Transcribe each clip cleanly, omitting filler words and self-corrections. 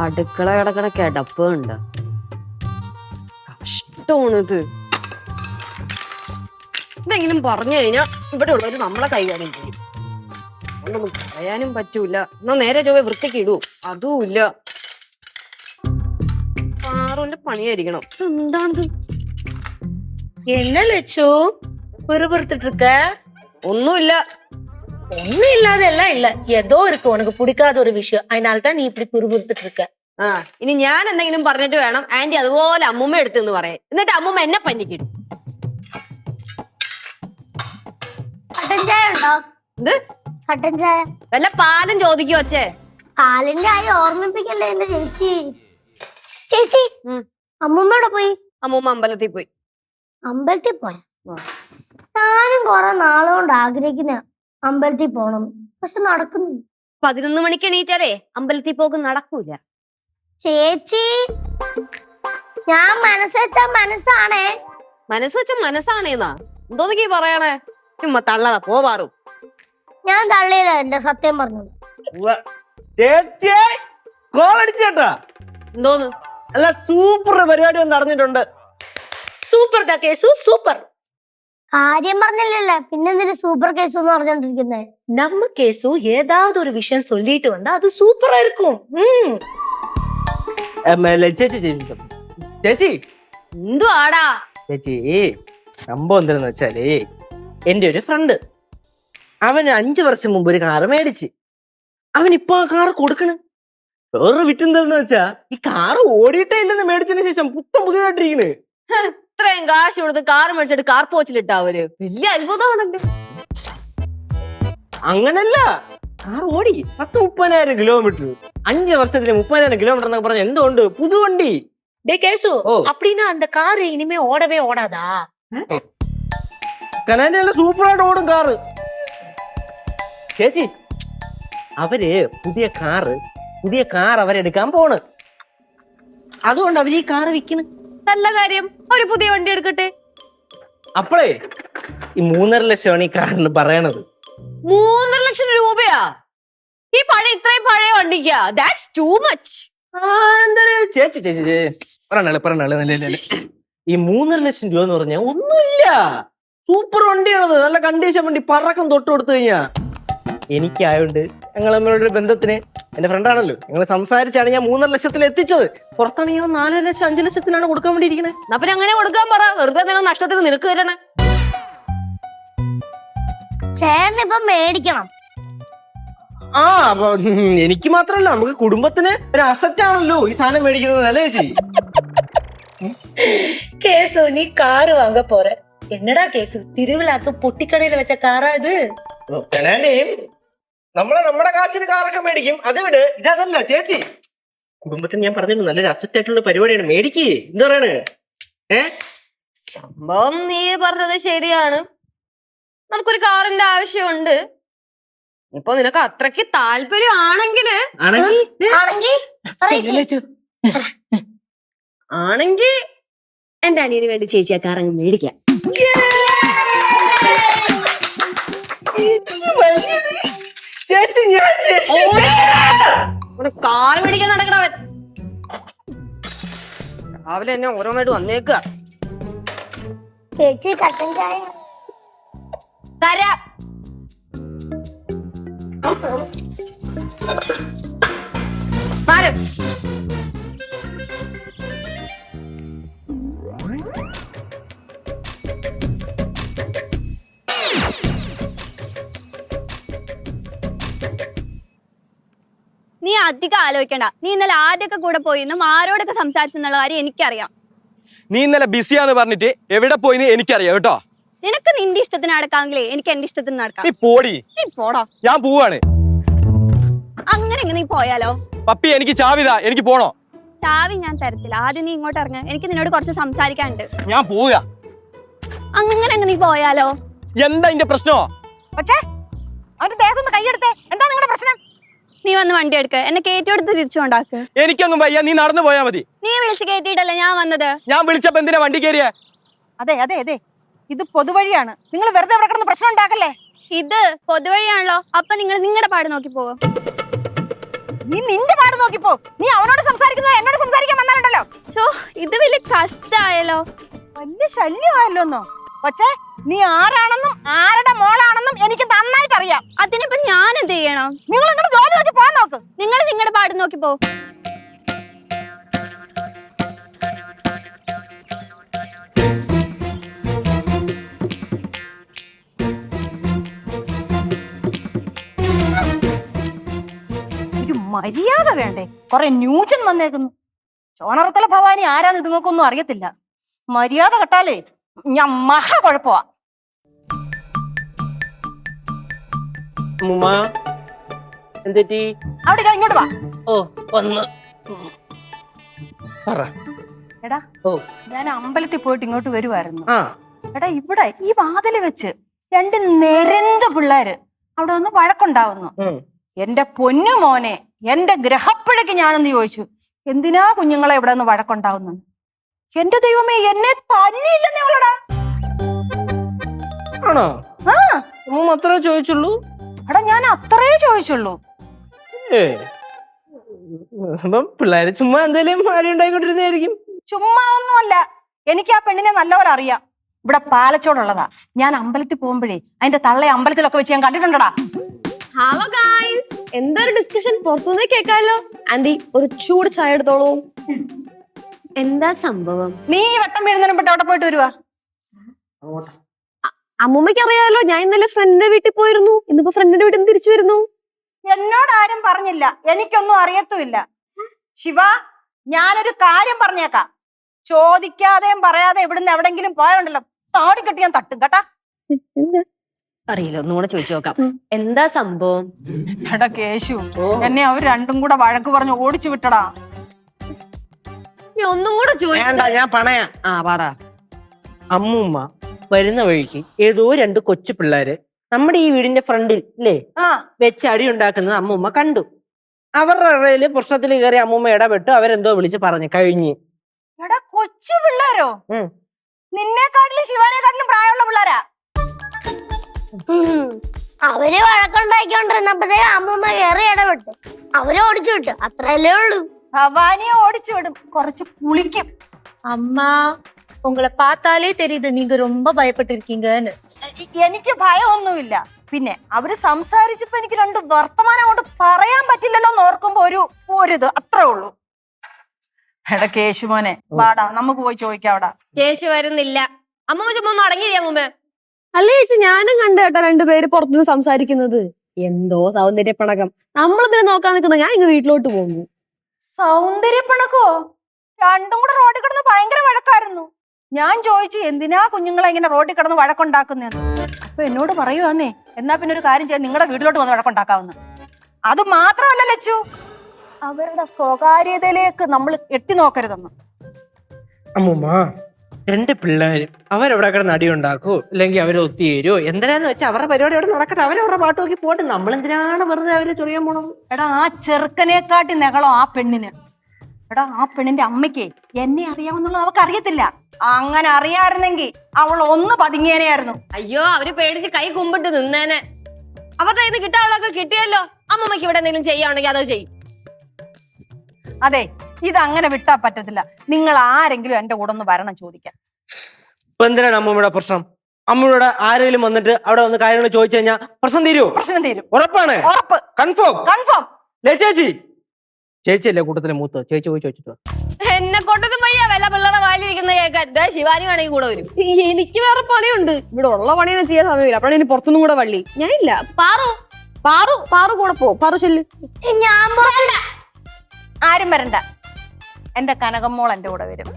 അടുക്കള കിടക്കണ കിടപ്പുണ്ട്. കഷ്ടമാണിത്. എന്തെങ്കിലും പറഞ്ഞു കഴിഞ്ഞാ ഇവിടെ ഉള്ളവര് നമ്മളെ കൈകാര്യം ചെയ്യും. ഒന്നും പറയാനും പറ്റൂല. എന്നാ നേരെ ചൊവ്വേ വൃത്തിക്ക് ഇടൂ, അതും ഇല്ല. പാറുവിന്റെ പണിയായിരിക്കണം. എന്താണിത്? என்ன லட்சு புறுபுறுத்துட்டு இருக்க? ഒന്നുമില്ല. ஒண்ணும் இல்லாதெல்லாம் இல்ல, ஏதோ இருக்கு உனக்கு பிடிக்காத ஒரு விஷயம், அதனால தான் நீ இப்படி புறுபுறுத்துட்டு இருக்க. ആ ഇനി ഞാൻ എന്തെങ്കിലും പറഞ്ഞിട്ട് വേണം ആന്റി അതുപോലെ അമ്മൂമ്മ എടുത്തെന്ന് പറയാം. എന്നിട്ട് അമ്മൂമ്മ എന്നെ പഞ്ഞിക്കിടും. കട്ടൻ ചായ ഉണ്ടോ? എന്ത് കട്ടൻ ചായ? വല്ല പാലും ചോദിക്കോ അച്ഛേ? പാലിന്റെ ആയി ഓർമ്മിപ്പിക്കല്ലേ എന്റെ ചേച്ചി. ചേച്ചി അമ്മൂമ്മയുടെ പോയി? അമ്മൂമ്മ അമ്പലത്തിൽ പോയി. അമ്പലത്തിൽ പോയ? ഞാനും കൊറേ നാളുകൊണ്ട് ആഗ്രഹിക്കുന്ന അമ്പലത്തിൽ പോണം, പക്ഷെ നടക്കുന്നില്ല. 11 മണിക്ക് എണീറ്റാലേ അമ്പലത്തിൽ പോക്ക് നടക്കൂല. ചേച്ചി ഞാൻ മനസ്സ് വെച്ച മനസ്സാണേ. മനസ്സ് വെച്ച മനസ്സാണേന്നാ എന്തോന്നൊക്കെ പറയണേ? ചുമ്മാ തള്ളതാ പോവാറു. ഞാൻ തള്ളിയില്ല, എന്റെ സത്യം പറഞ്ഞത്. എന്തോന്ന്? അല്ല, സൂപ്പർ പരിപാടി ഒന്ന് നടന്നിട്ടുണ്ട്. சூப்பர்டா கேசு, சூப்பர். കാര്യം പറഞ്ഞില്ലല്ലോ, പിന്നെന്തിന് സൂപ്പർ കേസ് എന്ന് പറഞ്ഞോണ്ടിരിക്കുന്നേ? நம்ம கேசு ஏதாவது ஒரு விஷயம் சொல்லிட்டு வந்தா அது சூப்பரா இருக்கும். ചേച്ചി എന്തുവാടാ? ചേച്ചി സംഭവം എന്താണെന്ന് വെച്ചാലേ, എന്റെ ഒരു ഫ്രണ്ട് അവന് 5 വർഷം മുമ്പ് ഒരു കാറ് മേടിച്ച് അവനിപ്പോ ആ കാറ് കൊടുക്കണ്. വേറൊരു വിറ്റെന്താന്ന് വെച്ചാ ഈ കാറ് ഓടിയിട്ടേ ഇല്ലെന്ന് മേടിച്ചതിന് ശേഷം പുത്തം പുതിയതായിട്ടിരിക്കണ്. ഇത്രയും കാശ് കൊടുത്ത് കാർ മേടിച്ചിട്ട് കാർ പോച്ചിലിട്ടാവര് വലിയ അത്ഭുതമാണല്ലോ. അങ്ങനല്ല, കാർ ഓടി 30-30,000 കിലോമീറ്റർ. 5 വർഷത്തില് 30,000 കിലോമീറ്റർ എന്നൊക്കെ പറഞ്ഞ എന്തുകൊണ്ട് പുതുവണ്ടി. டே கேசு, அப்படின்னா அந்த கார் இனிமே ஓடவே ஓடாதா? കനാലിയല്ല, സൂപ്പറായിട്ട് ഓടും കാറ്. ചേച്ചി അവര് പുതിയ കാർ അവരെടുക്കാൻ പോണ്. അതുകൊണ്ട് അവര് ഈ കാറ് വിൽക്കണ്. നല്ല കാര്യം, ഒരു പുതിയ വണ്ടി എടുക്കട്ടെ. അപ്പളേ ഈ 3.5 ലക്ഷമാണ് ഈ കാറിന് പറയണത്. 3.5 ലക്ഷം രൂപയാ ഈ ഇത്രയും പഴയ വണ്ടിക്കാ? That's too much. ചേച്ചി പറഞ്ഞാള് ഈ 3.5 ലക്ഷം രൂപ എന്ന് പറഞ്ഞാൽ ഒന്നുമില്ല. സൂപ്പർ വണ്ടിയാണത്, നല്ല കണ്ടീഷൻ വണ്ടി, പറക്കം തൊട്ട് കൊടുത്തു കഴിഞ്ഞാ. എനിക്കായോണ്ട് ഞങ്ങൾ തമ്മിലൊരു ബന്ധത്തിന്, എന്റെ ഫ്രണ്ടാണല്ലോ, ഞങ്ങൾ സംസാരിച്ചാണ് ഞാൻ 3.5 ലക്ഷത്തിൽ എത്തിച്ചത്. പുറത്താണെങ്കിൽ 4 ലക്ഷം 5 ലക്ഷത്തിനാണ് കൊടുക്കാൻ വേണ്ടി ഇരിക്കണേ. അപ്പൊ അങ്ങനെ കൊടുക്കാൻ പറ, വെറുതെ തന്നെ നഷ്ടത്തിന് നിനക്ക് തരണേ. ചേട്ടൻ ഇപ്പൊ മേടിക്കണം. ആ അപ്പൊ എനിക്ക് മാത്രല്ല, നമുക്ക് കുടുംബത്തിന് ഒരു അസറ്റ് ആണല്ലോ ഈ സാധനം മേടിക്കുന്നത്, അല്ലേ ചേച്ചി? கேசு நீ கார் வாங்க போற? என்னடா கேசு, திருவிழாக்கு பொட்டிக்கடையில வச்ச காரா இது? നമ്മുടെ കാശിന് കാറൊക്കെ മേടിക്കും, അത് വിട്. ഇതല്ല ചേച്ചി, കുടുംബത്തിന് ഞാൻ പറഞ്ഞു നല്ലൊരു അസറ്റ് ആയിട്ടുള്ള പരിപാടിയാണ്, മേടിക്കേ. എന്താ പറയണ്? സംഭവം നീ പറഞ്ഞത് ശരിയാണ്, നമുക്കൊരു കാറിന്റെ ആവശ്യമുണ്ട്. ഇപ്പൊ നിനക്ക് അത്രയ്ക്ക് താല്പര്യം ആണെങ്കിൽ എന്റെ അനിയന് വേണ്ടി ചേച്ചി ആ കാർ അങ്ങ് മേടിക്കാം. കാർ മേടിക്കാൻ നടക്കണവൻ രാവിലെ എന്നെ ഓരോന്നായിട്ട് വന്നേക്കുക. ചേച്ചി കട്ടൻ ചായ തരാം. മാറ്. നീ അധികം ആലോചിക്കണ്ട. നീ ഇന്നലെ ആദ്യമൊക്കെ കൂടെ പോയിന്നും ആരോടൊക്കെ സംസാരിച്ചെന്നുള്ള കാര്യം എനിക്കറിയാം. നീ ഇന്നലെ ബിസിയാന്ന് പറഞ്ഞിട്ട് എവിടെ പോയിന്ന് എനിക്കറിയാം കേട്ടോ. നിനക്ക് നിന്റെ ഇഷ്ടത്തിന് നടക്കാമെങ്കിലേ എനിക്ക് എന്റെ ഇഷ്ടത്തിന് നടക്കാം. നീ പോടി. നീ പോടോ. ഞാൻ പോവാണ്. അങ്ങനെ നീ പോയാലോ? പപ്പി എനിക്ക് ചാവിതാ, എനിക്ക് പോണോ? ചാവി ഞാൻ തരത്തില്ല, ആദ്യം നീ ഇങ്ങോട്ട് ഇറങ്ങ, എനിക്ക് നിന്നോട് കുറച്ച് സംസാരിക്കാനുണ്ട്. ഞാൻ പോവുക. അങ്ങനെ നീ പോയാലോ? എന്താ ഇന്റെ പ്രശ്നോ? അവന്റെ ദേഹത്തൊന്ന് കൈയെടുത്തേ. എന്താ നിങ്ങളുടെ പ്രശ്നം? നീ വന്ന് വണ്ടി എടുക്ക, എന്നെ കയറ്റിയെടുത്ത് തിരിച്ചു കൊണ്ടാക്ക്. എനിക്കൊന്നും വയ്യ, നീ നടന്നു പോയാ മതി. നീ വിളിച്ച് കയറ്റിയിട്ടല്ലേ ഞാൻ വന്നത്. ഞാൻ വിളിച്ചപ്പോ എന്തിനാ വണ്ടി കയറിയേ? അതെ ഇത് പൊതുവഴിയാണ്, നിങ്ങൾ വെറുതെ അവിടെ കിടന്ന് പ്രശ്നം ഉണ്ടാക്കല്ലേ. ഇത് പൊതുവഴിയാണല്ലോ, അപ്പൊ നിങ്ങൾ നിങ്ങളുടെ പാട് നോക്കി പോവോ? നീ നിന്റെ പാട് നോക്കിപ്പോ. നീ അവനോട് സംസാരിക്കുന്നത് എന്നോട് സംസാരിക്കാൻ വന്നാലുണ്ടല്ലോ. ശോ, ഇത് വലിയ കഷ്ടായല്ലോ. വലിയ ശല്യമായല്ലോന്നോ. കൊച്ചേ, നീ ആരാണെന്നും ആരുടെ മോളാണെന്നും എനിക്ക് നന്നായിട്ട് അറിയാം. അതിനിപ്പോ ഞാൻ എന്ത് ചെയ്യണം? നിങ്ങൾ നിങ്ങളുടെ ജോലി നോക്കി പോകാൻ നോക്ക്. നിങ്ങൾ നിങ്ങളുടെ പാട് നോക്കി പോ. ഒരു മര്യാദ വേണ്ടേ? കൊറേ ന്യൂജൻ വന്നേക്കുന്നു. ചോണറത്തല ഭവാനി ആരാന്ന് ഇതുങ്ങൾക്കൊന്നും അറിയത്തില്ല. മര്യാദ കെട്ടാലേ ഞാൻ മഹാ കുഴപ്പമാ. അമ്മൂമ്മ എന്തെറ്റി? അവിടെ ഇതാ, ഇങ്ങോട്ട് വാ. ഓ വന്ന് പറ. എടാ, ഓ ഞാൻ അമ്പലത്തിൽ പോയിട്ട് ഇങ്ങോട്ട് വരുമായിരുന്നു. ആ എടാ, ഇവിടെ ഈ വാതില് വെച്ച് രണ്ട് നെരന്ത പിള്ളേര് അവിടെ ഒന്ന് വഴക്കുണ്ടാവുന്നു. എന്റെ പൊന്നു മോനെ, എന്റെ ഗ്രഹപ്പഴയ്ക്ക് ഞാനൊന്ന് ചോദിച്ചു, എന്തിനാ കുഞ്ഞുങ്ങളെ ഇവിടെ ഒന്ന് വഴക്കുണ്ടാവുന്നു? എന്റെ ദൈവമേ, എന്നെ തല്ലിയില്ലെന്നേ ഉള്ളടാ. ആണോ? ആ അമ്മൂമ്മ അത്രേ ചോദിച്ചുള്ളൂ? എടാ, ഞാൻ അത്രേ ചോദിച്ചുള്ളൂ. അപ്പം പിള്ളേര് ചുമ്മാ എന്തേലും അടി ഉണ്ടായിക്കൊണ്ടിരുന്നായിരിക്കും. ചുമ്മാ ഒന്നുമല്ല, എനിക്ക് ആ പെണ്ണിനെ നല്ലപോലെ അറിയാം. ഇവിടെ പാലച്ചോടുള്ളതാ. ഞാൻ അമ്പലത്തിൽ പോകുമ്പോഴേ അതിന്റെ തള്ളയെ അമ്പലത്തിലൊക്കെ വെച്ച് ഞാൻ കണ്ടിട്ടുണ്ടടാ. ഹലോ ഗായ്സ്, എന്തൊരു ഡിസ്കഷൻ പുറത്തുനിന്ന് കേൾക്കാമല്ലോ. ആന്റി ഒരു ചൂട് ചായ എടുത്തോളൂ. എന്താ സംഭവം? നീ ഈ വട്ടം വീഴുന്നതിന് മുമ്പ് അവിടെ പോയിട്ട് വരുവാ. അമ്മൂമ്മയ്ക്ക് അറിയാലോ, ഞാൻ ഇന്നലെ ഫ്രണ്ടിന്റെ വീട്ടിൽ പോയിരുന്നു. ഇന്നിപ്പോ ഫ്രണ്ടിന്റെ വീട്ടിൽ നിന്ന് തിരിച്ചു വരുന്നു. എന്നോട് ആരും പറഞ്ഞില്ല, എനിക്കൊന്നും അറിയത്തുമില്ല. ശിവ, ഞാനൊരു കാര്യം പറഞ്ഞേക്കാം. ചോദിക്കാതെയും പറയാതെ ഇവിടുന്ന് എവിടെങ്കിലും പോയാലുണ്ടല്ലോ, താടി കെട്ടി ഞാൻ തട്ടും കേട്ടാ. അറിയില്ല, ഒന്നും കൂടെ ചോദിച്ചു നോക്കാം. എന്താ സംഭവം? എടാ കേശു, എന്നെ അവർ രണ്ടും കൂടെ വഴക്ക് പറഞ്ഞ് ഓടിച്ചു വിട്ടടാ. നീ ഒന്നും കൂടെ വേണ്ട, ഞാൻ പണയാ. ആ പറ. അമ്മൂമ്മ വരുന്ന വഴിക്ക് ഏതോ രണ്ട് കൊച്ചു പിള്ളേര് നമ്മുടെ ഈ വീടിന്റെ ഫ്രണ്ടിൽ അല്ലേ വെച്ച് അടി ഉണ്ടാക്കുന്നത് അമ്മൂമ്മ കണ്ടു. അവരുടെ ഇടയില് പ്രശ്നത്തിൽ കയറി അമ്മൂമ്മ ഇടപെട്ടു. അവരെന്തോ വിളിച്ച് പറഞ്ഞു കഴിഞ്ഞ്. എടാ, കൊച്ചു പിള്ളേരോ? നിന്നെക്കാട്ടിലും ശിവാനെക്കാട്ടിലും പ്രായമുള്ള പിള്ളേരാ. അവര് വഴക്കുണ്ടാക്കിക്കൊണ്ടിരുന്നപ്പോഴത്തേക്ക് അമ്മൂമ്മ കയറി ഇടപെട്ട് അവരെ ഓടിച്ചു വിട്ടു. അത്രയല്ലേ ഉള്ളൂ. ഭവാനിയെ ഓടിച്ചു വിടും, കുറച്ച് കുളിക്കും. அம்மா, உங்களை பார்த்தாலே தெரியுது நீங்க ரொம்ப பயப்பட்டு இருக்கீங்கன்னு. എനിക്ക് ഭയമൊന്നുമില്ല. പിന്നെ അവര് സംസാരിച്ചപ്പോ എനിക്ക് രണ്ട് വർത്തമാനം കൊണ്ട് പറയാൻ പറ്റില്ലല്ലോ എന്ന് ഓർക്കുമ്പോ ഒരിത് അത്രേ ഉള്ളൂ. എടാ കേശുമോനെ, വാടാ, നമുക്ക് പോയി ചോദിക്കാം. അവിടെ കേശു വരുന്നില്ല. അമ്മൂമ്മ ചുമ്മാ ഒന്ന് അടങ്ങിയില്ല മുമ്പേ. അല്ലേ ചേച്ചി, ഞാനും കണ്ടു കേട്ടോ രണ്ടുപേര് പുറത്തുനിന്ന് സംസാരിക്കുന്നത്. എന്തോ സൗന്ദര്യപ്പണക്കം. നമ്മളിതിനെ നോക്കാൻ നിൽക്കുന്ന ഞാൻ ഇങ്ങ് വീട്ടിലോട്ട് പോകുന്നു. സൗന്ദര്യപ്പണക്കോ? രണ്ടും കൂടെ റോഡിൽ കിടന്ന് ഭയങ്കര വഴക്കായിരുന്നു. ഞാൻ ചോദിച്ചു, എന്തിനാ കുഞ്ഞുങ്ങളെ ഇങ്ങനെ റോഡിൽ കിടന്ന് വഴക്കുണ്ടാക്കുന്നതെന്ന്. അപ്പൊ എന്നോട് പറയുവാന്നേ, എന്നാ പിന്നെ ഒരു കാര്യം ചെയ്യാൻ നിങ്ങളുടെ വീട്ടിലോട്ട് വന്ന് വഴക്കുണ്ടാക്കാവുന്ന. അത് മാത്രമല്ല ലച്ചു, അവരുടെ സ്വകാര്യതയിലേക്ക് നമ്മൾ എത്തി നോക്കരുതെന്ന്. അമ്മൂമ്മ, രണ്ട് പിള്ളേരും അവരവിടെ കിടന്ന് അടി ഉണ്ടാക്കൂ, അല്ലെങ്കിൽ അവരെ ഒത്തുചേരോ, എന്തിനാന്ന് വെച്ചാൽ അവരുടെ പരിപാടി അവിടെ നടക്കട്ടെ. അവരവരുടെ പാട്ട് നോക്കി പോട്ടെ. നമ്മളെന്തിനാണ് വെറുതെ അവരെ ചൊറിയാൻ പോണത്? എടാ, ആ ചെറുക്കനെക്കാട്ടി നെകളോ ആ പെണ്ണിന്. എടാ, ആ പെണ്ണിന്റെ അമ്മയ്ക്ക് എന്നെ അറിയാമെന്നുള്ളത് അവർക്ക് അറിയത്തില്ല. അങ്ങനെ അറിയാമായിരുന്നെങ്കിൽ അവൾ ഒന്ന് പതുങ്ങിയേനെയായിരുന്നു. അയ്യോ, അവര് പേടിച്ച് കൈ കുമ്പിട്ട് നിന്നേനെ. അവരുടെ കയ്യിൽ നിന്ന് കിട്ടാനുള്ളതൊക്കെ കിട്ടിയല്ലോ. അമ്മൂമ്മയ്ക്ക് ഇവിടെ എന്തെങ്കിലും ചെയ്യാണെങ്കിൽ അത് ചെയ്യും. അതെ, ഇതങ്ങനെ വിട്ടാ പറ്റത്തില്ല. നിങ്ങൾ ആരെങ്കിലും എന്റെ കൂടെ ഒന്ന് വരണം ചോദിക്കാൻ. ഇപ്പൊ എന്തിനാണ് അമ്മൂമ്മയുടെ പ്രശ്നം? അമ്മൂടെ ആരെങ്കിലും വന്നിട്ട് അവിടെ വന്ന് കാര്യങ്ങൾ ചോദിച്ചു കഴിഞ്ഞാൽ പ്രശ്നം തീരുമോ? പ്രശ്നം തീരും. ഉറപ്പാണ്? ഉറപ്പ്. കൺഫേം? കൺഫേം. ചേച്ചി, ചേച്ചിയല്ലേ കൂട്ടത്തിലെ മൂത്ത്? ചേച്ചി പോയി ചോദിച്ചിട്ട് എന്നെ കൊണ്ടതും വയ്യ വല്ല പിള്ളേരുടെ വായിലിരിക്കുന്ന കേൾക്കാൻ. ശിവാനി വേണമെങ്കിൽ കൂടെ വരും. എനിക്ക് വേറെ പണിയുണ്ട്. ഇവിടെ ഉള്ള പണിയൊന്നും ചെയ്യാൻ സമയമില്ല. അപ്പോഴാണ് ഇനി പുറത്തുനിന്നും കൂടെ വള്ളി. ഞാൻ ഇല്ല. പാറു കൂടെ പോ. പാറു ചെല്ല്. ഞാൻ പോകണ്ട. ആരും വരണ്ട. എന്റെ കനകമ്മോൾ എന്റെ കൂടെ വരും.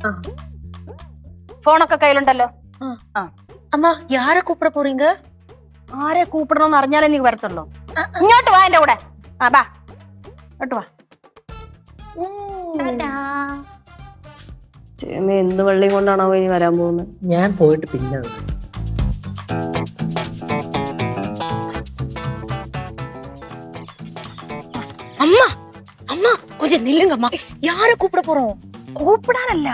ഫോണൊക്കെ കയ്യിലുണ്ടല്ലോ. அம்மா, யார கூப்பிட போறீங்க? ആരെ കൂപ്പിടണമെന്ന് അറിഞ്ഞാലേ നീ വരത്തുള്ളൂ. ഇങ്ങോട്ട് വാ എന്റെ കൂടെ. ബാ, ഇങ്ങോട്ട് വാ. എന്ത് വെള്ളിയും കൊണ്ടാണോ ഇനി വരാൻ പോകുന്നത്? ഞാൻ പോയിട്ട് പിന്നെ அம்மா, அம்மா கொஞ்சம் நில்லுங்கம்மா. யார கூப்பிட போறோம்? കൂപ്പിടാനല്ല,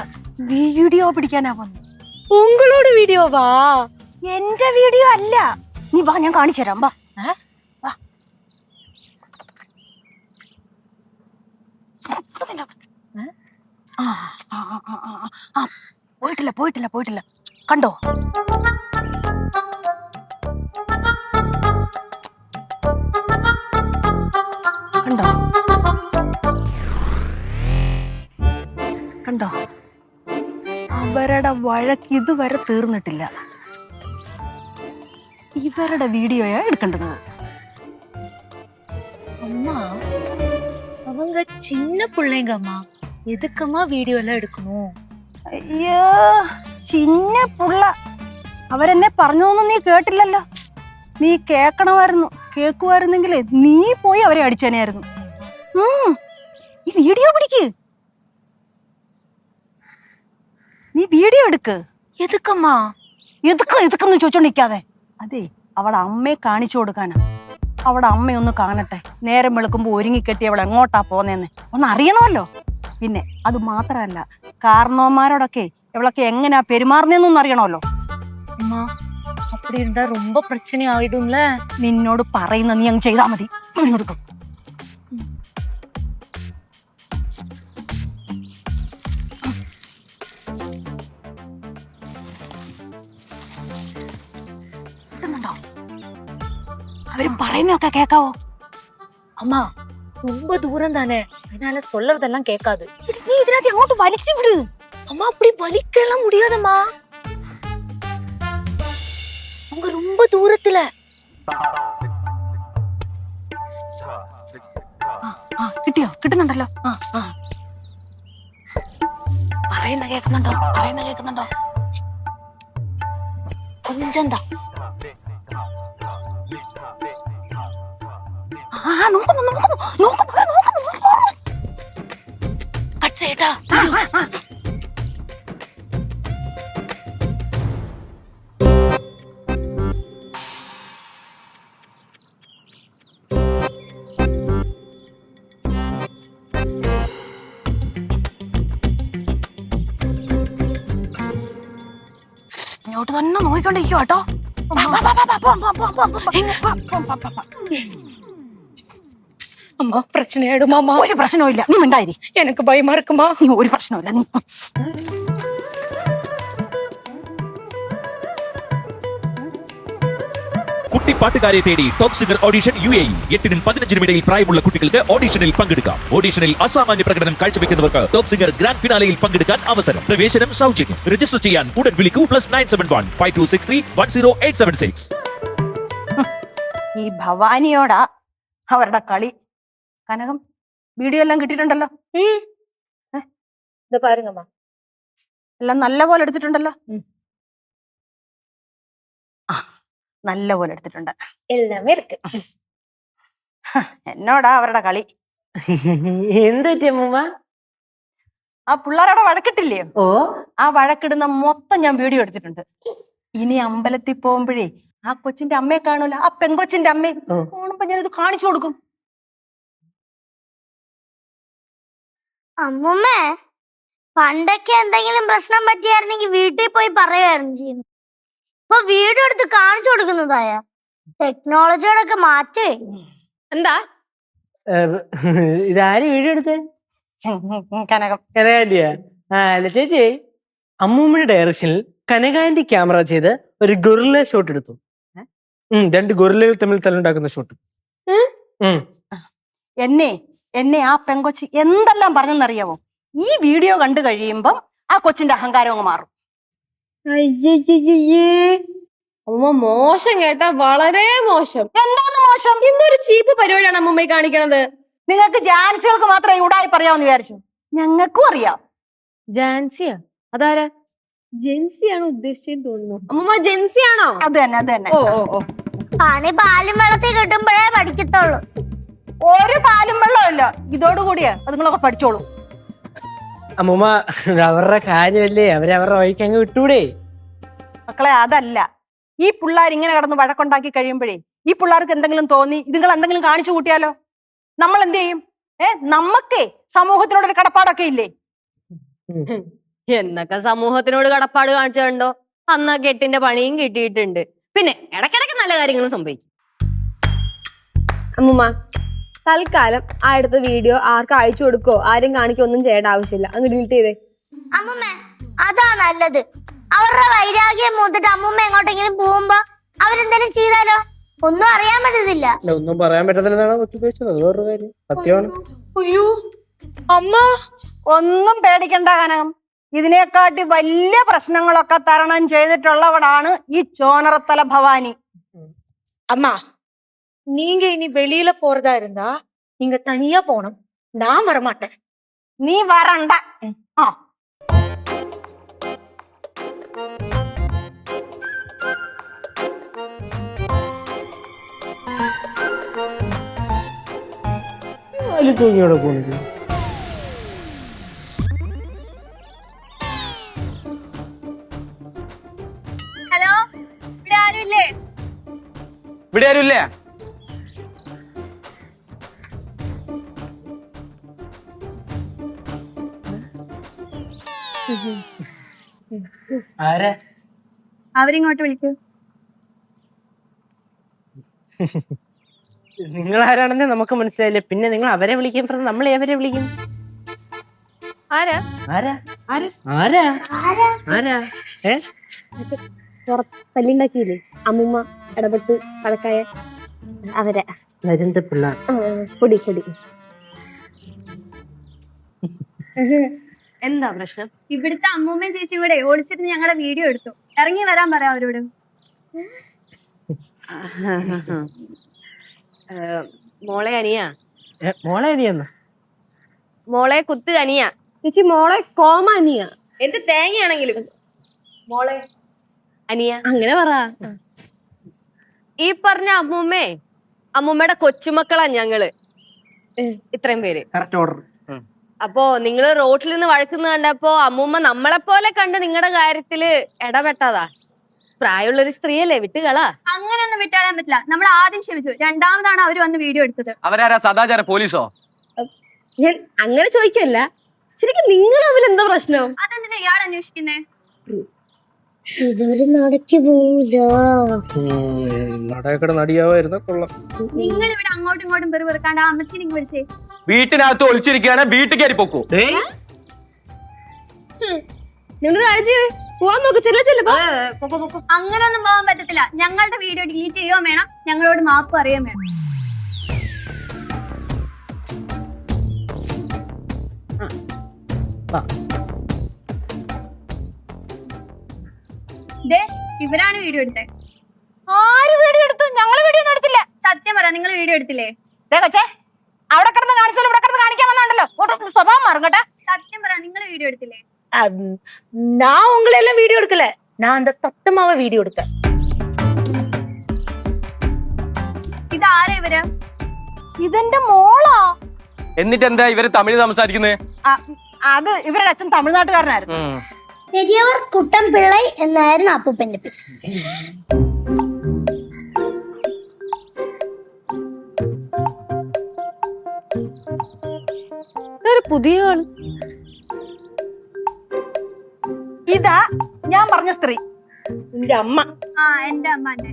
വീഡിയോ പിടിക്കാനാ വന്നു. உங்களோட வீடியோவா? എന്റെ വീഡിയോ അല്ല. നീ വാ, ഞാൻ കാണിച്ചു തരാം. വാ. ആ ആ ആ ആ ആ, ആ പോയിട്ടില്ല പോയിട്ടില്ല പോയിട്ടില്ല കണ്ടോ കണ്ടോ കണ്ടോ അവരുടെ വഴക്ക് ഇതുവരെ തീർന്നിട്ടില്ല ഇവരുടെ വീഡിയോയാ എടുക്കേണ്ടത് அம்மா அவங்க சின்ன பிள்ளைங்க அம்மா எதுக்கம்மா வீடியோ எல்லாம் எடுக்கணும் അയ്യോ ചിന്ന പുള്ള അവരെന്നെ പറഞ്ഞൊന്നും നീ കേട്ടില്ലല്ലോ നീ കേക്കണമായിരുന്നു കേക്കുമായിരുന്നെങ്കിലേ നീ പോയി അവരെ അടിച്ചേനെയായിരുന്നു ഈ വീഡിയോ പിടിക്ക് നീ വീഡിയോ എടുക്ക് எதுக்கம்மா എതുക്കെന്ന് ചോദിച്ചോണ്ടിരിക്കാതെ അതെ അവളെ അമ്മയെ കാണിച്ചു കൊടുക്കാനാ അവളുടെ അമ്മയൊന്ന് കാണട്ടെ നേരം വെളുക്കുമ്പോ ഒരുങ്ങിക്കെട്ടി അവൾ എങ്ങോട്ടാ പോന്നേന്ന് ഒന്ന് അറിയണമല്ലോ പിന്നെ അത് മാത്രമല്ല കാരണവന്മാരോടൊക്കെ ഇവളൊക്കെ എങ്ങനെയാ പെരുമാറുന്നതെന്നൊന്നും അറിയണമല്ലോ அம்மா அப்படி இருந்தா ரொம்ப பிரச்சனை ஆயிடும்ல നിന്നോട് പറയുന്ന നീ അങ്ങ് ചെയ്താ മതി എടുക്കും അവര് പറയുന്നൊക്കെ കേക്കാവോ அம்மா ரொம்ப தூரம் தானே அதனால சொல்றதெல்லாம் கேட்காது നീ ഇതിനകത്ത് അങ്ങോട്ട് വലിച്ചു വിട് அம்மா அப்படி வலிக்கலாம் முடியாதம்மா அவங்க ரொம்ப தூரத்துல കിട്ടിയോ കിട്ടുന്നുണ്ടല്ലോ പറയുന്ന കേൾക്കുന്നുണ്ടോ கொஞ்சம் தான் നോക്കുന്നു கட் செய்யட்டா ഇങ്ങോട്ട് തന്നെ നോക്കിക്കൊണ്ടിരിക്കും കേട്ടോ அம்மா பிரச்சனை ஆயிடுமாமா ഒരു പ്രശ്നവും ഇല്ല നീ മിണ്ടായിരി எனக்கு பயமா இருக்குமா നീ ഒരു പ്രശ്നമില്ല നീ കുട്ടി പാട്ടുകാരെ തേടി ടോപ്പ് സിംഗർ ഓഡിഷൻ UAE 8-നും 15-നും ഇടയിൽ പ്രായമുള്ള കുട്ടികൾക്ക് ഓഡിഷനിൽ പങ്കെടുക്കാം. ഓഡിഷനിൽ അസാമാന്യ പ്രകടനം കാഴ്ചവെക്കുന്നവർക്ക് ടോപ്പ് സിംഗർ ഗ്രാൻഡ് ഫിനാലയിൽ പങ്കെടുക്കാൻ അവസരം. പ്രവേശനം സൗജന്യം. രജിസ്റ്റർ ചെയ്യാൻ ഉടൻ വിളിക്കൂ +971 5263 10876. ഈ ഭവാനിയോടാ അവരുടെ കളി കനകം വീഡിയോ എല്ലാം കിട്ടിയിട്ടുണ്ടല്ലോ இந்த பாருங்கம்மா എല്ലാം നല്ല പോലെ എടുത്തിട്ടുണ്ടല്ലോ നല്ല പോലെ എടുത്തിട്ടുണ്ട് எல்லாமே இருக்கு എന്നോടാ അവരുടെ കളി എന്ത് പറ്റി അമ്മൂമ്മ? ആ പിള്ളേരവിടെ വഴക്കിട്ടില്ലേ ഓ ആ വഴക്കിടുന്ന മൊത്തം ഞാൻ വീഡിയോ എടുത്തിട്ടുണ്ട് ഇനി അമ്പലത്തിൽ പോകുമ്പോഴേ ആ കൊച്ചിന്റെ അമ്മയെ കാണൂല ആ പെങ്കൊച്ചിന്റെ അമ്മയെ കാണുമ്പോ ഞാനിത് കാണിച്ചു കൊടുക്കും അമ്മൂമ്മേ പണ്ടൊക്കെ എന്തെങ്കിലും പ്രശ്നം പറ്റിയായിരുന്നെങ്കിൽ വീട്ടിൽ പോയി പറയുമായിരുന്നു ചെയ്യുന്നു ഇപ്പൊ വീഡിയോ എടുത്ത് കാണിച്ചു കൊടുക്കുന്നതായ ടെക്നോളജിയോടൊക്കെ മാറ്റേ എന്താ ഇതാര് വീഡിയോ എടുത്തേ? കനകം കനകാന്റിയാ? അല്ല ചേച്ചി, അമ്മൂമ്മയുടെ ഡയറക്ഷനിൽ കനകാന്റി ക്യാമറ ചെയ്ത് ഒരു ഗൊറില്ല ഷോട്ട് എടുത്തു. രണ്ട് ഗൊറില്ലകൾ തമ്മിൽ തല്ലുണ്ടാക്കുന്ന ഷോട്ട്. എന്നെ ആ പെങ്കൊച്ച് എന്തെല്ലാം പറഞ്ഞെന്നറിയാവോ? ഈ വീഡിയോ കണ്ടു കഴിയുമ്പം ആ കൊച്ചിന്റെ അഹങ്കാരം അങ്ങ് മാറും. അമ്മ മോശം കേട്ടാ, വളരെ മോശം. എന്തോന്ന് മോശം? എന്തൊരു ചീപ്പ് പരിപാടിയാണ് അമ്മൂമ്മ ഈ കാണിക്കണത്. നിങ്ങൾക്ക് ജാൻസികൾക്ക് മാത്രമേ ഉടായി പറയാമെന്ന് വിചാരിച്ചു. ഞങ്ങൾക്കും അറിയാം. ജാൻസിയാ? അതാരാ? ജെൻസിയാണോ ഉദ്ദേശിച്ചെന്ന് തോന്നുന്നു. അമ്മൂമ്മ ജെൻസിയാണോ? അത് തന്നെ. ഓ ഓ ഓ പണി പാലും വെള്ളത്തിൽ കിട്ടുമ്പോഴേ പഠിക്കത്തുള്ളൂ. ഒരു പാലും വെള്ളമില്ല. ഇതോടുകൂടിയാ അത് നിങ്ങളൊക്കെ പഠിച്ചോളൂ. അമ്മൂമ്മ അവരുടെ കാര്യമല്ലേ, അവരവരുടെ വഴിക്ക് അങ്ങ് വിട്ടൂടെ? മക്കളെ അതല്ല, ഈ പിള്ളേർ ഇങ്ങനെ കിടന്ന് വഴക്കുണ്ടാക്കി കഴിയുമ്പോഴേ ഈ പിള്ളേർക്ക് എന്തെങ്കിലും തോന്നി നിങ്ങൾ എന്തെങ്കിലും കാണിച്ചു കൂട്ടിയാലോ നമ്മൾ എന്ത് ചെയ്യും? നമ്മക്കേ സമൂഹത്തിനോടൊരു കടപ്പാടൊക്കെ ഇല്ലേ? എന്നൊക്കെ സമൂഹത്തിനോട് കടപ്പാട് കാണിച്ചുണ്ടോ? അന്ന് ആ കെട്ടിന്റെ പണിയും കിട്ടിയിട്ടുണ്ട്. പിന്നെ ഇടയ്ക്കിടയ്ക്ക് നല്ല കാര്യങ്ങളും സംഭവിക്കും. അമ്മൂമ്മ തൽക്കാലം ആ എടുത്ത വീഡിയോ ആർക്കും അയച്ചു കൊടുക്കോ ആരും കാണിക്കോ ഒന്നും ചെയ്യേണ്ട ആവശ്യമില്ല. അങ്ങ് ഡിലീറ്റ് ചെയ്തേ. അമ്മൂമ്മ അതാ നല്ലത്. അവരുടെ വൈരാഗ്യം മൂത്തിട്ട് അമ്മൂമ്മ എങ്ങോട്ടെങ്കിലും പോകുമ്പോ അവരെന്തെങ്കിലും ചെയ്താലോ? ഒന്നും അറിയാൻ പറ്റത്തില്ല. ഒന്നും പറയാൻ പറ്റത്തില്ലെന്നാണ് ഉദ്ദേശിച്ചത്. അത് വേറൊരു കാര്യം സത്യമാണ്. അയ്യോ അമ്മ, ഒന്നും പേടിക്കണ്ട കനകം. ഇതിനെക്കാട്ടി വലിയ പ്രശ്നങ്ങളൊക്കെ തരണം ചെയ്തിട്ടുള്ളവളാണ് ഈ ചോനറത്തല ഭവാനി. அம்மா நீங்க இனி வெளியில போறதா இருந்தா நீங்க தனியா போகணும். நான் வரமாட்டேன். നീ വരണ്ട. ആ തൂങ്ങിയോടെ പോകുന്നത്. ഹലോ, ഇവിടെ ആരുമില്ലേ? ഇവിടെ ആരും ഇല്ലേ? ആരാ? അവരിങ്ങോട്ട് വിളിക്കൂ. നിങ്ങൾ ആരാണെന്ന് നമുക്ക് മനസ്സിലായില്ലേ, പിന്നെ നിങ്ങൾ അവരെ വിളിക്കാൻ പറഞ്ഞ നമ്മൾ എവരെ വിളിക്കും? ആരാ? ആരാ ആരാ ആരാ ആരാ? തല്ലിണ്ടാക്കിയില്ലേ അമ്മൂമ്മ ഇടപെട്ട് കടക്കായ അവരെ നരന്തപിള്ള. പൊടി പൊടി. എന്താ പ്രശ്നം? ഇവിടുത്തെ അമ്മൂമ്മയും ചേച്ചിയും കൂടെ ഒളിച്ചിട്ട് ഞങ്ങളുടെ വീഡിയോ എടുത്തു. ഇറങ്ങി വരാൻ പറയാം അവരോട്. മോളെ അനിയ, മോളെ അനിയെന്ന മോളെ കുത്ത് അനിയ. ചേച്ചി മോളെ കോമ അനിയ. എന്ത് തേങ്ങയാണെങ്കിലും മോളെ അനിയ അങ്ങനെ പറ. ഈ പറഞ്ഞ അമ്മൂമ്മയുടെ കൊച്ചുമക്കളാ ഞങ്ങള് ഇത്രയും പേര്. Correct order. അപ്പോ നിങ്ങള് റോട്ടിൽ നിന്ന് വഴക്കുന്ന കണ്ടപ്പോ അമ്മൂമ്മ നമ്മളെ പോലെ കണ്ട് നിങ്ങളുടെ കാര്യത്തില് ഇടപെട്ടതാ. പ്രായമുള്ളൊരു സ്ത്രീയല്ലേ, വിട്ടുകളാ. അങ്ങനെയൊന്നും വിട്ടാടാൻ പറ്റില്ല. നമ്മൾ ആദ്യം ക്ഷമിച്ചു, രണ്ടാമതാണ് അവര് വന്ന് വീഡിയോ എടുത്തത്. അവരാരാ? സദാചാര പോലീസോ? ഞാൻ അങ്ങനെ ചോദിക്കല്ല, ശരിക്കും നിങ്ങൾ തമ്മിൽ എന്താ പ്രശ്നം? അതെന്തിനാ ഇയാൾ അന്വേഷിക്കുന്നേ? ഇതൊരു നടക്കി പോവൂലോ. നടക്കട നടിയാവായിരുന്ന കൊള്ളാം. നിങ്ങൾ ഇവിടെ അങ്ങോട്ടും ഇങ്ങോട്ടും പെറുപെറുക്കാണ്ട് ആ അമ്മച്ചി നിങ്ങൾ വിളിച്ചേ. വീട്ടിനകത്ത് ഒളിച്ചിരിക്കുകയാണ്, വീട്ടിൽ കയറി പൊക്കൂ. നിങ്ങൾ കാര്യം ചെയ്ത് പോവാൻ നോക്ക്. ചെല്ല അങ്ങനൊന്നും പോകാൻ പറ്റത്തില്ല. ഞങ്ങളുടെ വീഡിയോ ഡിലീറ്റ് ചെയ്യുകയും വേണം, ഞങ്ങളോട് മാപ്പ് പറയുകയും വേണം. ദേ, ഇവരാണ് വീഡിയോ എടുത്തേ. ആര് വീഡിയോ എടുത്തു? ഞങ്ങള് വീഡിയോ ഒന്നും എടുത്തില്ല. സത്യം പറ, നിങ്ങൾ വീഡിയോ എടുത്തില്ലേ? കൊച്ചേ, അവിടെ കിടന്ന് കാണിച്ചാലും ഇവിടെ കിടന്ന് കാണിക്കാൻ വന്നാണ്ടല്ലോ. സ്വഭാവം മാറും കേട്ടാ. സത്യം പറ, നിങ്ങൾ വീഡിയോ എടുത്തില്ലേ? நான் உங்களை எல்லாம் வீடியோ எடுக்கல. நான் அந்த தத்தமாவ வீடியோ எடுத்தேன். ഇതാരാ ഇവര്? ഇതെന്റെ മോളാ. എന്നിട്ട് എന്താ ഇവര് തമിഴ് സംസാരിക്കുന്നത്? അത് ഇവരുടെ അച്ഛൻ തമിഴ്നാട്ടുകാരനായിരുന്നു. പെരിയവർ കുട്ടൻ പിള്ളൈ എന്നായിരുന്നു അപ്പൂപ്പന്റെ പേര്. പുതിയ ആള്. ഇതാ ഞാൻ പറഞ്ഞ സ്ത്രീ, എന്റെ അമ്മ. ആ, എന്റെ അമ്മാന്റെ.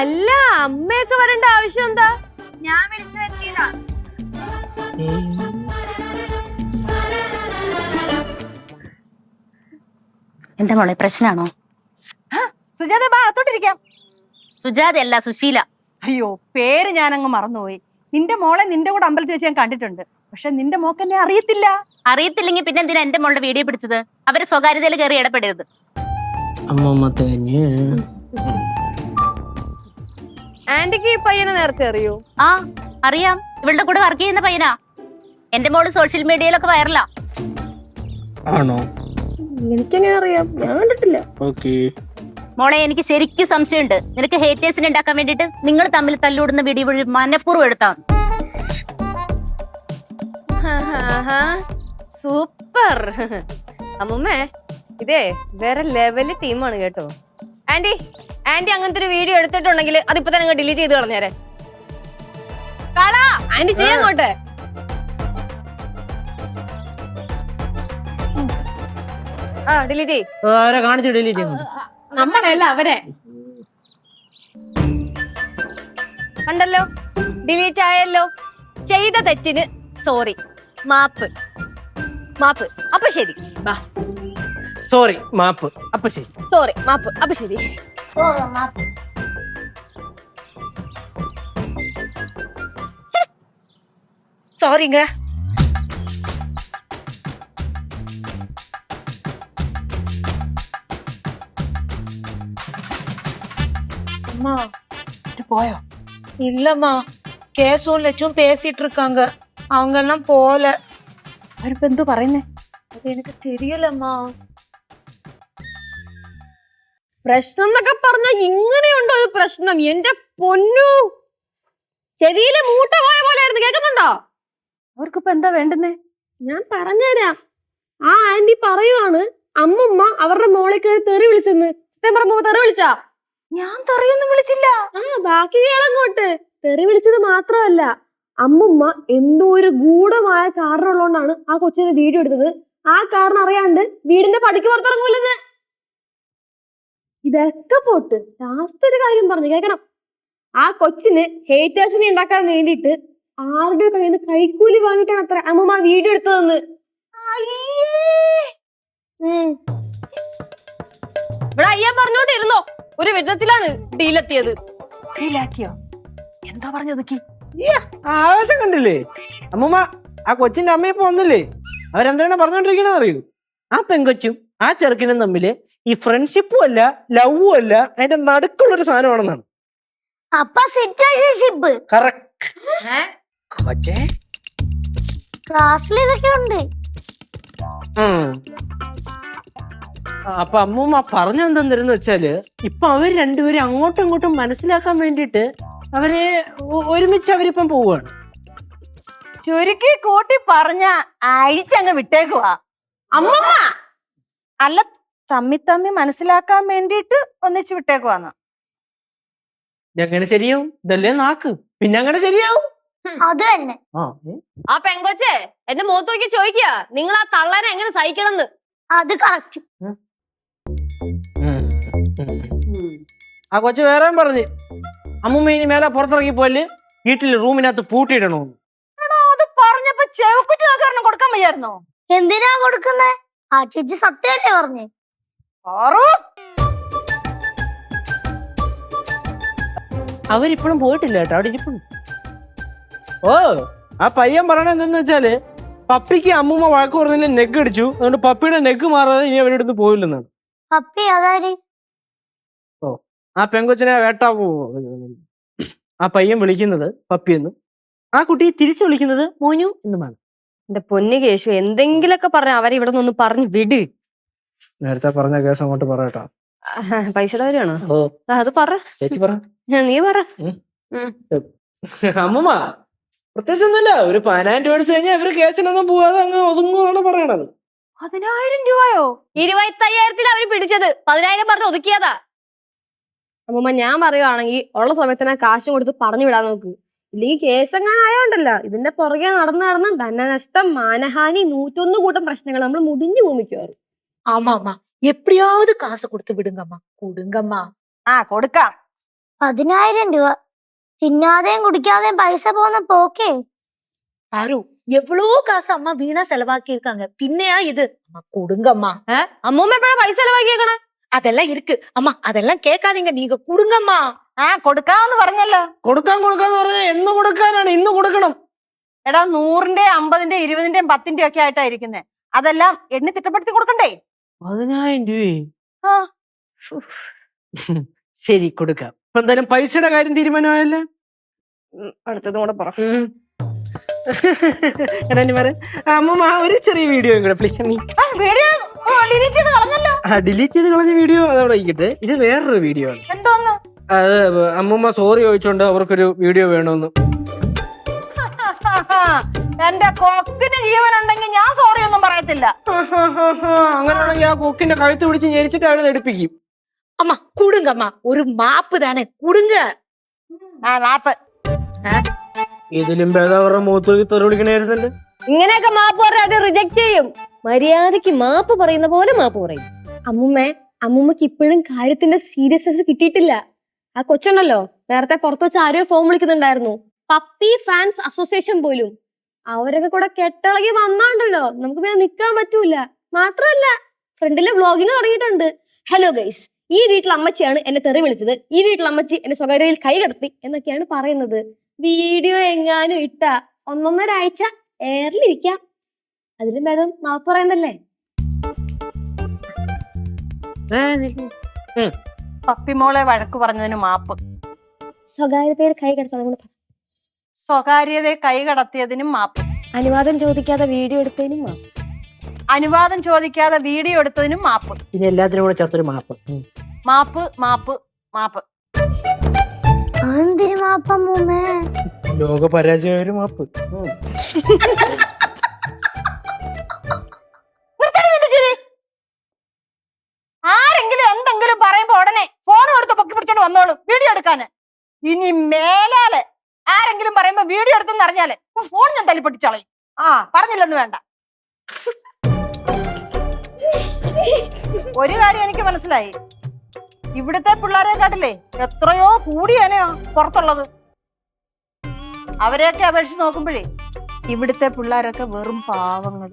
അല്ല, അമ്മയൊക്കെ വരേണ്ട ആവശ്യം എന്താ? ഞാൻ വിളിച്ചു വരുത്തിയതാ. എന്താ മോളെ പ്രശ്നമാണോ? സുജാത ബാ, അത്തോട്ടിരിക്കാം. സുജാത അല്ല, സുശീല. അയ്യോ, പേര് ഞാനങ്ങ് മറന്നുപോയി. നിന്റെ മോളെ നിന്റെ കൂടെ അമ്പലത്തിൽ വെച്ച് ഞാൻ കണ്ടിട്ടുണ്ട്. പക്ഷെ നിന്റെ മോക്ക് എന്നെ അറിയത്തില്ല. അറിയത്തില്ലെങ്കിൽ പിന്നെ എന്തിനാ എന്റെ മോളുടെ വീഡിയോ പിടിച്ചത്? അവരെ സ്വകാര്യതയിൽ കയറി ഇടപെടരുത്. ആന്റിക്ക് ഈ പയ്യനെ നേരത്തെ അറിയോ? ആ അറിയാം, ഇവളുടെ കൂടെ വർക്ക് ചെയ്യുന്ന പയ്യനാ. എന്റെ മോള് സോഷ്യൽ മീഡിയയിലൊക്കെ വൈറലാ. ആണോ? എനിക്കെങ്ങനെ അറിയാം? ഞാൻ കണ്ടിട്ടില്ല. മോളെ, എനിക്ക് ശരിക്കും സംശയമുണ്ട്. നിനക്ക് ഹേറ്റേഴ്സിനെ ഉണ്ടാക്കാൻ വേണ്ടിട്ട് നിങ്ങൾ തമ്മിൽ തല്ലൂടുന്ന വീഡിയോ വഴി മനഃപൂർവ്വം എടുത്താ. സൂപ്പർ അമ്മൂമ്മേ, ഇതേ വേറെ ലെവല് ടീമാണ് കേട്ടോ. ആന്റി അങ്ങനത്തെ ഒരു വീഡിയോ എടുത്തിട്ടുണ്ടെങ്കിൽ അതിപ്പോ തന്നെ ഡിലീറ്റ് ചെയ്ത് കളഞ്ഞേരെ. ആന്റി ചെയ്യാങ്ങോട്ടെ. ഡിലീറ്റ് ചെയ്. അവരെ കാണിച്ചു ഡിലീറ്റ്. നമ്മളല്ല അവരെ. കണ്ടല്ലോ, ഡിലീറ്റ് ആയല്ലോ. ചെയ്ത തെറ്റിന് സോറി, മാപ്പ്. മാപ്പ്. അപ്പൊ ശരി. ബാ. സോറി, മാപ്പ്. അപ്പൊ ശരി. സോറി, മാപ്പ്. അപ്പൊ ശരി. சாரிங்க. அம்மா പോയോ? இல்லம்மா, கேசும் லட்சும் பேசிட்டு இருக்காங்க. அவங்க எல்லாம் போல. അവരിപ്പോ എന്തോ പറയുന്നേ? அது எனக்கு தெரியலம்மா. പ്രശ്നം എന്നൊക്കെ പറഞ്ഞ ഇങ്ങനെയുണ്ടോ ഒരു പ്രശ്നം? എന്റെ പൊന്നു, ചെവിയില് മൂട്ട പോയ പോലെ ആയിരുന്നു. കേൾക്കുന്നുണ്ടോ? അവർക്കിപ്പോ എന്താ വേണ്ടുന്നേ? ഞാൻ പറഞ്ഞുതരാം. ആ ആന്റി പറയുവാണ് അമ്മുമ്മ അവരുടെ മോളെ കയറി തെറി വിളിച്ചെന്ന്. സത്യം പറയുമ്പോ തെറി വിളിച്ചാ? ഞാൻ തെറിയൊന്നും വിളിച്ചില്ല. ആ, ബാക്കി കേളങ്ങോട്ട്. തെറി വിളിച്ചത് മാത്രമല്ല, അമ്മുമ്മ എന്തോ ഒരു ഗൂഢമായ കാരണം ഉള്ളതുകൊണ്ടാണ് ആ കൊച്ചിന് വീഡിയോ എടുത്തത്. ആ കാരണം അറിയാണ്ട് വീടിന്റെ പടിക്ക് പുറത്തിറങ്ങൂലെന്ന്. ഇതൊക്കെ പോട്ട് ലാസ്റ്റ് ഒരു കാര്യം പറഞ്ഞു കേൾക്കണം. ആ കൊച്ചിന് ഹേറ്റേഴ്സിനെ ഉണ്ടാക്കാൻ വേണ്ടിയിട്ട് ആരുടെ കയ്യിൽ നിന്ന് കൈക്കൂലി വാങ്ങിയിട്ടാണ് അത്ര അമ്മുമ്മ വീഡിയോ എടുത്തതെന്ന്. ഇവിടെ അയ്യാ പറഞ്ഞോണ്ടിരുന്നോ, ഒരു വിധത്തിലാണ് ഡീലെത്തിയത്. ഡീലാക്കിയോ? എന്താ പറഞ്ഞതൊക്കെ? ആവേശം കണ്ടില്ലേ അമ്മൂമ്മ? ആ കൊച്ചിന്റെ അമ്മയിപ്പോ വന്നില്ലേ? അവരെന്താണ് പറഞ്ഞോണ്ടിരിക്കണെന്ന് അറിയൂ? ആ പെങ്കൊച്ചും ആ ചെറുക്കനും തമ്മില് ഈ ഫ്രണ്ട്ഷിപ്പും അല്ല ലവും അല്ല, അതിന്റെ നടുക്കുള്ളൊരു സാധനമാണെന്നാണ്. അപ്പൊ സിറ്റുവേഷൻഷിപ്പ്. ക്ലാസ്സിൽ ഇതൊക്കെ ഉണ്ട്. അപ്പൊ അമ്മൂമ്മ പറഞ്ഞെന്തെന്ന് വെച്ചാല് ഇപ്പൊ അവര് രണ്ടുപേരും അങ്ങോട്ടും ഇങ്ങോട്ടും മനസ്സിലാക്കാൻ വേണ്ടിട്ട് അവരെ ഒരുമിച്ച് അവരിപ്പം പോവുകയാണ്. ചുരുക്കി കൂട്ടി പറഞ്ഞ അഴിച്ചങ്ങ് വിട്ടേക്കുവാ അമ്മമ്മ. അല്ല, തമ്മി മനസ്സിലാക്കാൻ വേണ്ടിട്ട് ഒന്നിച്ച് വിട്ടേക്കുവാന്ന്. എങ്ങനെ ശരിയാവും? ഇതല്ലേ നാക്ക്, പിന്നെ അങ്ങനെ ശരിയാവും. അത് തന്നെ. ആ പെങ്കൊച്ചെ എന്റെ മുഖത്ത് നോക്കി ചോദിക്കുക, നിങ്ങൾ ആ തള്ളനെ എങ്ങനെ സഹിക്കണമെന്ന്. അത് കറക്റ്റ്. ആ കൊച്ചു വേറെ പറഞ്ഞു അമ്മൂമ്മ ഇനി മേലെ പുറത്തിറങ്ങി പോലെ വീട്ടില് റൂമിനകത്ത് പൂട്ടിയിടണോന്ന്. അത് പറഞ്ഞപ്പോ ചെവക്കുറ്റി നോക്കാൻ കൊടുക്കാൻ വയ്യായിരുന്നോ? എന്തിനാ കൊടുക്കുന്നേ? ആ ചേച്ചി സത്യമല്ലേ പറഞ്ഞേ? അവരിപ്പോഴും പോയിട്ടില്ല കേട്ടോ, അവിടെ ഇരിപ്പുണ്ട്. ഓ, ആ പയ്യൻ പറയണ എന്തെന്ന് വെച്ചാല് പപ്പിക്ക് അമ്മൂമ്മ വഴക്ക് പറഞ്ഞില്ല, നെഗ് അടിച്ചു. അതുകൊണ്ട് പപ്പിയുടെ നെഗ് മാറാതെ ഇനി അവരുടെ അടുത്ത് പോയില്ലെന്നാണ്. പപ്പി അതാര്? ഓ, ആ പെങ്കൊച്ചിനെ വേട്ടാ ആ പയ്യൻ വിളിക്കുന്നത് പപ്പിയെന്നും ആ കുട്ടി തിരിച്ചു വിളിക്കുന്നത് മോനു എന്നുമാണ്. എന്റെ പൊന്നു കേശു, എന്തെങ്കിലൊക്കെ പറഞ്ഞ അവരെ ഇവിടെ നിന്ന് പറഞ്ഞു വിട്. നേരത്തെ പറഞ്ഞ കേസ് അങ്ങോട്ട് പറയട്ടോ. പൈസയുടെ കാര്യമാണോ? ഓ, അത് പറ ചേച്ചി പറ. നീ പറ. അമ്മൂമ്മ പ്രത്യേകിച്ച് ഒന്നുമില്ല, ഒരു 10,000 രൂപ എടുത്തു കഴിഞ്ഞാൽ ഇവര് കേസിനൊന്നും പോവാതെ അങ്ങ് ഒതുങ്ങുവാണ് പറയണത്. 10,000 രൂപയോ? 25,000 അവര് പിടിച്ചത്, 10,000 പറഞ്ഞ് ഒതുക്കിയതാ. അമ്മുമ്മ ഞാൻ പറയുവാണെങ്കിൽ ഉള്ള സമയത്തിന് കാശും കൊടുത്ത് പറഞ്ഞു വിടാൻ നോക്ക്. ഇല്ലെങ്കിൽ കേസ് എങ്ങനെ ആയോണ്ടല്ല ഇതിന്റെ പുറകെ നടന്ന് ധനനഷ്ടം, മാനഹാനി, 101 കൂട്ടം പ്രശ്നങ്ങൾ നമ്മൾ മുടിഞ്ഞു ഭൂമിക്കുവാറ്. ஆமாமா, எப்படியாவது காசு கொடுத்து விடுங்கம்மா, கொடுங்கம்மா. കൊടുക്കാം. 10,000 രൂപ തിന്നാതെയും കുടിക്കാതെയും പൈസ പോകുന്ന പോക്കേ. பாரு, எவ்வளவு காசு அம்மா வீணா செலவாக்கி இருக்காங்க. பின்னையா இது? அம்மா கொடுங்கம்மா. അമ്മൂമ്മ എപ്പോഴാ പൈസ ചെലവാക്കിയേക്കണേ? அதெல்லாம் இருக்கு அம்மா, அதெல்லாம் கேட்காதீங்க, நீங்க கொடுங்கம்மா. കൊടുക്കാമെന്ന് പറഞ്ഞല്ലോ. കൊടുക്കാന്ന് പറഞ്ഞാൽ എന്ന് കൊടുക്കാനാണ്? ഇന്ന് കൊടുക്കണം. എടാ, 100ന്റെ 50ന്റെ 20ന്റെ 10ന്റെ ഒക്കെ ആയിട്ടാ ഇരിക്കുന്നേ. അതെല്ലാം എണ്ണി തിട്ടപ്പെടുത്തി കൊടുക്കണ്ടേ? 10,000 രൂപയെ? ആ, ശരി, കൊടുക്കാം. ഇപ്പൊ എന്തായാലും പൈസയുടെ കാര്യം തീരുമാനമായല്ലേ? അടുത്തതും കൂടെ പറ. അമ്മൂമ്മ ഒരു ചെറിയ വീഡിയോ കൂടെ പ്ലീസ്. വീഡിയോ ഡിലീറ്റ് ചെയ്ത് കളഞ്ഞല്ലോ. ഡിലീറ്റ് ചെയ്ത് കളഞ്ഞ വീഡിയോ അതവിടെ ഇരിക്കട്ടെ. ഇത് വേറൊരു വീഡിയോ ആണ്. എന്തോന്ന്? അത് അമ്മൂമ്മ സോറി ചോദിച്ചോണ്ട് അവർക്കൊരു വീഡിയോ വേണമെന്ന്. എന്റെ കൊക്കിന് ജീവനുണ്ടെങ്കിൽ ഞാൻ സോറി ഒന്നും പറയത്തില്ല. അങ്ങനെയാണെങ്കിൽ ആ കൊക്കിന്റെ കഴുത്ത് പിടിച്ച് ഞെരിച്ചിട്ട് അവരെ എടുപ്പിക്കും. அம்மா கொடுங்கம்மா, ஒரு மாப்பு தானே, கொடுங்க. മാപ്പ്. ഇതിലും ഭേദം അവരുടെ മുഖത്ത് തെറി വിളിക്കണായിരുന്നല്ലേ. ഇങ്ങനെയൊക്കെ മാപ്പ് പറഞ്ഞാൽ അത് റിജക്ട് ചെയ്യും. മര്യാദക്ക് മാപ്പ് പറയുന്ന പോലെ മാപ്പ് പറയും. അമ്മുമ്മക്ക് ഇപ്പോഴും കാര്യത്തിന്റെ സീരിയസ്നെസ് കിട്ടിയിട്ടില്ല. ആ കൊച്ചുണ്ടല്ലോ, നേരത്തെ പുറത്തു വെച്ച് ആരോ ഫോൺ വിളിക്കുന്നുണ്ടായിരുന്നു. പപ്പി ഫാൻസ് അസോസിയേഷൻ പോലും അവരൊക്കെ കൂടെ കെട്ടിളകി വന്നാണ്ടല്ലോ നമുക്ക് പിന്നെ നിൽക്കാൻ പറ്റൂല. മാത്രമല്ല ഫ്രണ്ടിലെ വ്ളോഗിങ് തുടങ്ങിയിട്ടുണ്ട്. ഹലോ ഗൈസ്, ഈ വീട്ടിലെ അമ്മച്ചിയാണ് എന്നെ തെറി വിളിച്ചത്, ഈ വീട്ടിലെ അമ്മച്ചി എന്നെ സ്വകാര്യതയിൽ കൈ കടത്തി എന്നൊക്കെയാണ് പറയുന്നത്. വീഡിയോ എങ്ങാനും ഇട്ട 1.5 ആഴ്ച എയറിലിരിക്കാം. അതിലും ഭേദം മാപ്പ് പറയുന്നല്ലേ. പപ്പിമോളെ വഴക്ക് പറഞ്ഞതിന് മാപ്പ്. സ്വകാര്യതയിൽ കൈ കടത്താൻ സ്വകാര്യതയെ കൈകടത്തിയതിനും മാപ്പ്. അനുവാദം ചോദിക്കാതെ വീഡിയോ എടുത്തതിനും മാപ്പ്. അനുവാദം ചോദിക്കാതെ വീഡിയോ എടുത്തതിനും മാപ്പ്. ഇനി എല്ലാത്തിനും കൂടെ ചേർത്തൊരു മാപ്പ്. മാപ്പ് മാപ്പ് മാപ്പ്. എന്തിനു മാപ്പമ്മൂമ്മേ? ലോക പരാജയ ഒരു മാപ്പ്. ആരെങ്കിലും എന്തെങ്കിലും പറയുമ്പോ ഉടനെ ഫോൺ എടുത്ത് പൊക്കി പിടിച്ചോണ്ട് വന്നോളും വീഡിയോ എടുക്കാന്. ഇനി മേലാല് ആരെങ്കിലും പറയുമ്പോ വീഡിയോ എടുത്തെന്ന് അറിഞ്ഞാല് ഫോൺ ഞാൻ തല്ലിപ്പൊട്ടിച്ചളയും. പറഞ്ഞില്ലെന്ന് വേണ്ട. ഒരു കാര്യം എനിക്ക് മനസ്സിലായി, ഇവിടുത്തെ പിള്ളേരെ കാട്ടില്ലേ എത്രയോ കൂടിയാനെയാ പുറത്തുള്ളത്. അവരെയൊക്കെ അപേക്ഷിച്ച് നോക്കുമ്പോഴേ ഇവിടുത്തെ പിള്ളേരൊക്കെ വെറും പാവങ്ങൾ.